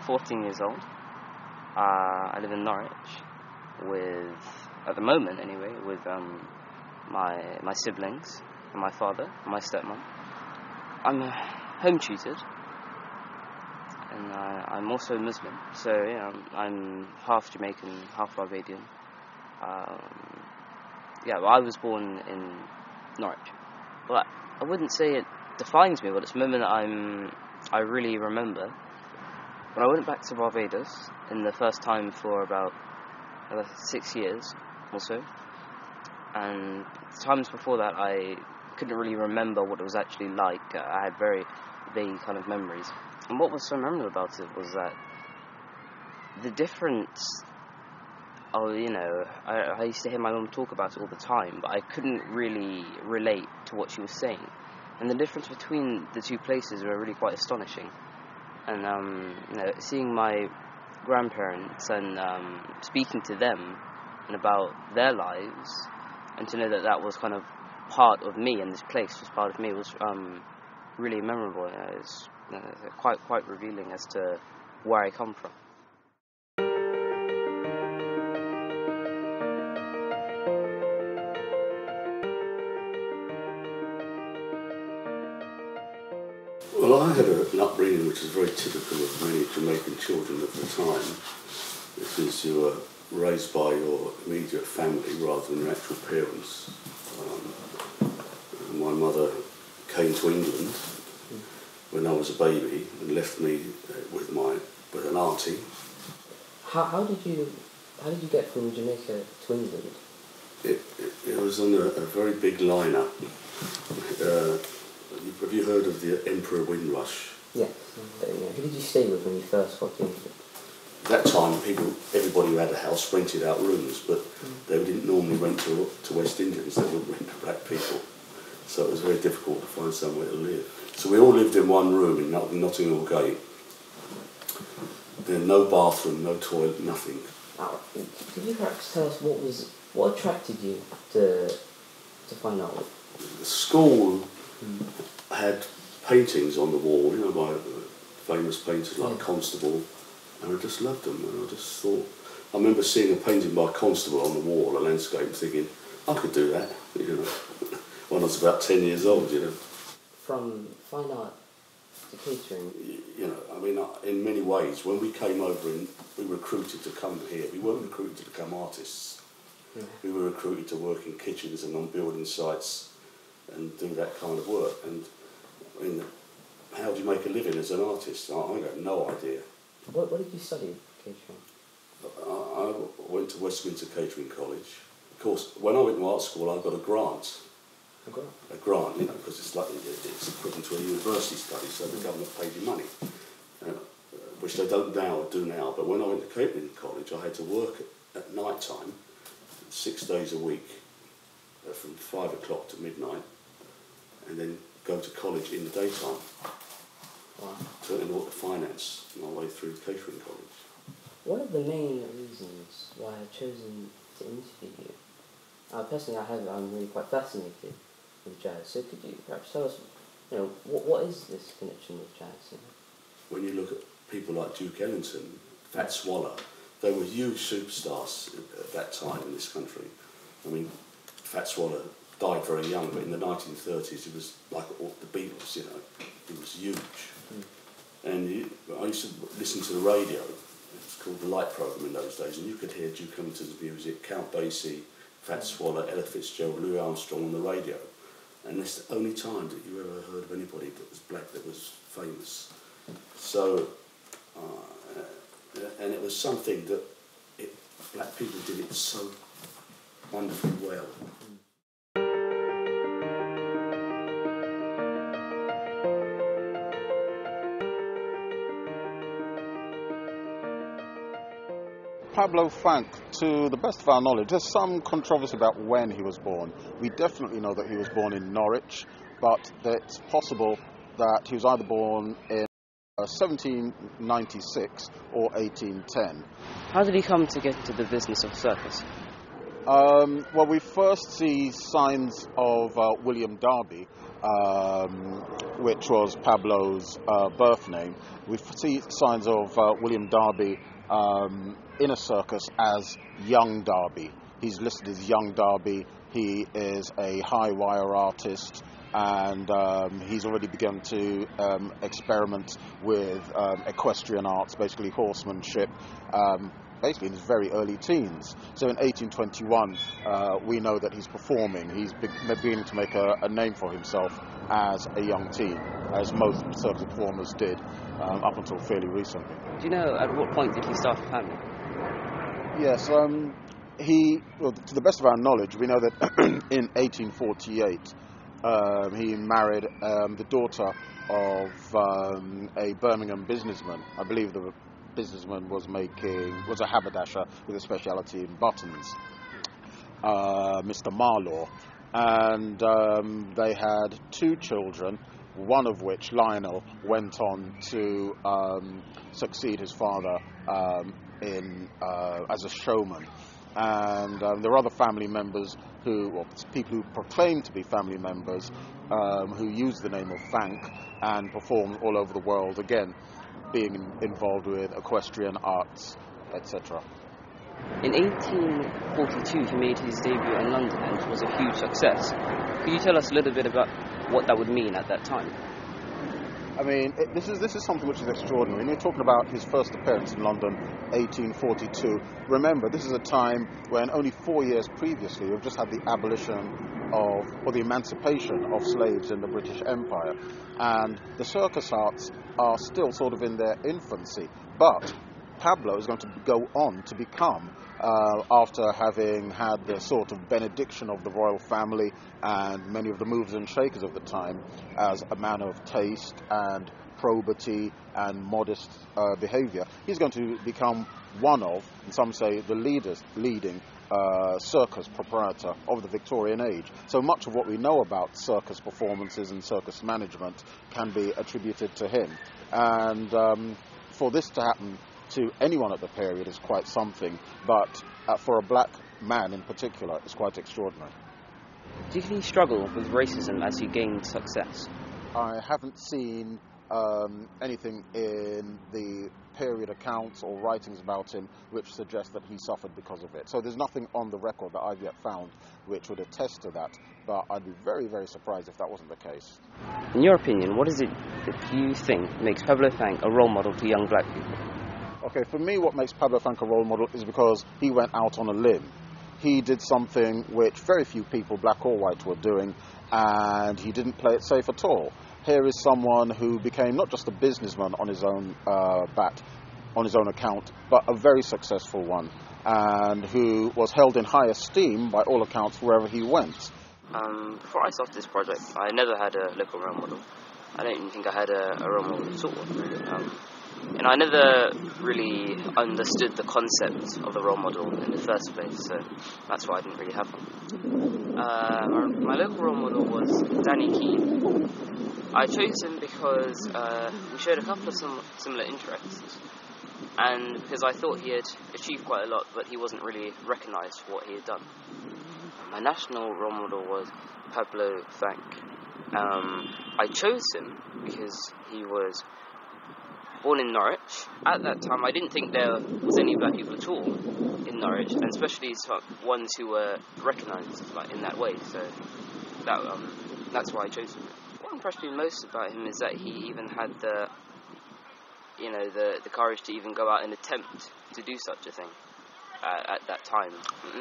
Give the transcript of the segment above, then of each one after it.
I'm 14 years old. I live in Norwich at the moment anyway, with my siblings and my father and my stepmom. I'm home tutored, and I'm also Muslim, so I'm half Jamaican, half Barbadian. Well, I was born in Norwich. Well, I wouldn't say it defines me, but it's a moment I really remember. When I went back to Barbados in the first time for about 6 years or so, and the times before that I couldn't really remember what it was actually like. I had very vague kind of memories. And what was so memorable about it was that the difference, I used to hear my mum talk about it all the time, but I couldn't really relate to what she was saying. And the difference between the two places were really quite astonishing. And, seeing my grandparents and speaking to them and about their lives, and to know that that was kind of part of me, and this place was part of me, was really memorable. It was quite revealing as to where I come from. Well, I had an upbringing which was very typical of many Jamaican children at the time, because you were raised by your immediate family rather than your actual parents. My mother came to England when I was a baby and left me with an auntie. How did you get from Jamaica to England? It was on a very big liner. Have you heard of the Emperor Windrush? Yes. Who did you stay with when you first got to England? At that time, everybody who had a house rented out rooms, but they didn't normally rent to West Indians, they would rent to black people. So it was very difficult to find somewhere to live. So we all lived in one room in Notting Hill Gate. Then no bathroom, no toilet, nothing. Could you perhaps tell us what attracted you to find out? The school had paintings on the wall, by famous painters like Constable, and I just loved them. And I just thought, I remember seeing a painting by Constable on the wall, a landscape, and thinking, I could do that, when I was about 10 years old, From fine art to catering? In many ways, when we came over and we were recruited to come here, we weren't recruited to become artists. Yeah. We were recruited to work in kitchens and on building sites and do that kind of work. And how do you make a living as an artist? I got no idea. What did you study, catering? I went to Westminster Catering College. Of course, when I went to art school, I got a grant. A grant, because it's equivalent to a university study, so the government paid you money, which they don't do now. But when I went to catering college, I had to work at night time, 6 days a week, from 5 o'clock to midnight, and then go to college in the daytime. Wow. So in order to finance my way through catering college. What are the main reasons why I've chosen to interview you? Personally, I'm really quite fascinated with jazz. So could you perhaps tell us, what is this connection with jazz? When you look at people like Duke Ellington, Fat Swallow, they were huge superstars at that time in this country. Fat Swallow died very young, but in the 1930s he was like the Beatles, he was huge. And I used to listen to the radio, it was called the Light programme in those days, and you could hear Duke Ellington's music, Count Basie, Fat Swallow, Ella Fitzgerald, Louis Armstrong on the radio. And that's the only time that you ever heard of anybody that was black that was famous. So, and it was something that black people did it so wonderfully well. Pablo Fanque, to the best of our knowledge, there's some controversy about when he was born. We definitely know that he was born in Norwich, but it's possible that he was either born in 1796 or 1810. How did he come to get into the business of circus? Well, we first see signs of William Darby, which was Pablo's birth name. We see signs of William Darby in a circus as Young Darby. He's listed as Young Darby. He is a high wire artist, and he's already begun to experiment with equestrian arts, basically horsemanship, basically in his very early teens. So in 1821, we know that he's performing. He's beginning to make a name for himself as a young teen, as most circus performers did up until fairly recently. Do you know at what point did he start a family? Yes, well, to the best of our knowledge, we know that in 1848 he married the daughter of a Birmingham businessman. I believe the businessman was a haberdasher with a speciality in buttons, Mr. Marlaw, and they had 2 children, one of which, Lionel, went on to succeed his father as a showman. And there are other family members people who proclaim to be family members who use the name of Fanque and perform all over the world, again being involved with equestrian arts, etc. In 1842, he made his debut in London, and it was a huge success. Could you tell us a little bit about what that would mean at that time? I mean, this is something which is extraordinary. When you're talking about his first appearance in London, 1842, remember, this is a time when only 4 years previously we've just had the abolition or the emancipation of slaves in the British Empire. And the circus arts are still sort of in their infancy. But Pablo is going to go on to become, after having had the sort of benediction of the royal family and many of the movers and shakers of the time, as a man of taste and probity and modest behaviour, he's going to become one of, and some say the leading circus proprietor of the Victorian age. So much of what we know about circus performances and circus management can be attributed to him. And for this to happen to anyone at the period is quite something, but for a black man in particular, it's quite extraordinary. Did he struggle with racism as he gained success? I haven't seen anything in the period accounts or writings about him which suggest that he suffered because of it. So there's nothing on the record that I've yet found which would attest to that, but I'd be very, very surprised if that wasn't the case. In your opinion, what is it that you think makes Pablo Fanque a role model to young black people? Okay, for me, what makes Pablo Fanque a role model is because he went out on a limb. He did something which very few people, black or white, were doing, and he didn't play it safe at all. Here is someone who became not just a businessman on his own on his own account, but a very successful one, and who was held in high esteem by all accounts wherever he went. Before I started this project, I never had a local role model. I don't even think I had a role model at all. And I never really understood the concept of the role model in the first place, so that's why I didn't really have one. My local role model was Danny Keane. I chose him because we shared a couple of similar interests, and because I thought he had achieved quite a lot, but he wasn't really recognised for what he had done. My national role model was Pablo Fanque. I chose him because he was born in Norwich. At that time, I didn't think there was any black people at all in Norwich, and especially ones who were recognised in that way. So that's why I chose him. What impressed me most about him is that he even had the courage to even go out and attempt to do such a thing at that time.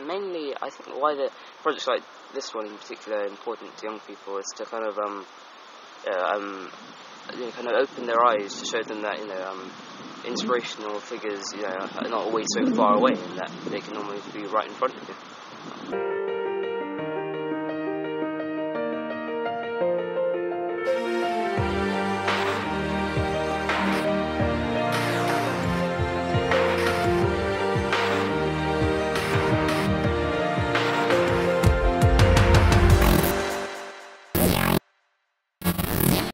Mainly, I think why the projects like this one in particular are important to young people is to kind of open their eyes, to show them that inspirational figures are not always so far away, and that they can almost be right in front of you.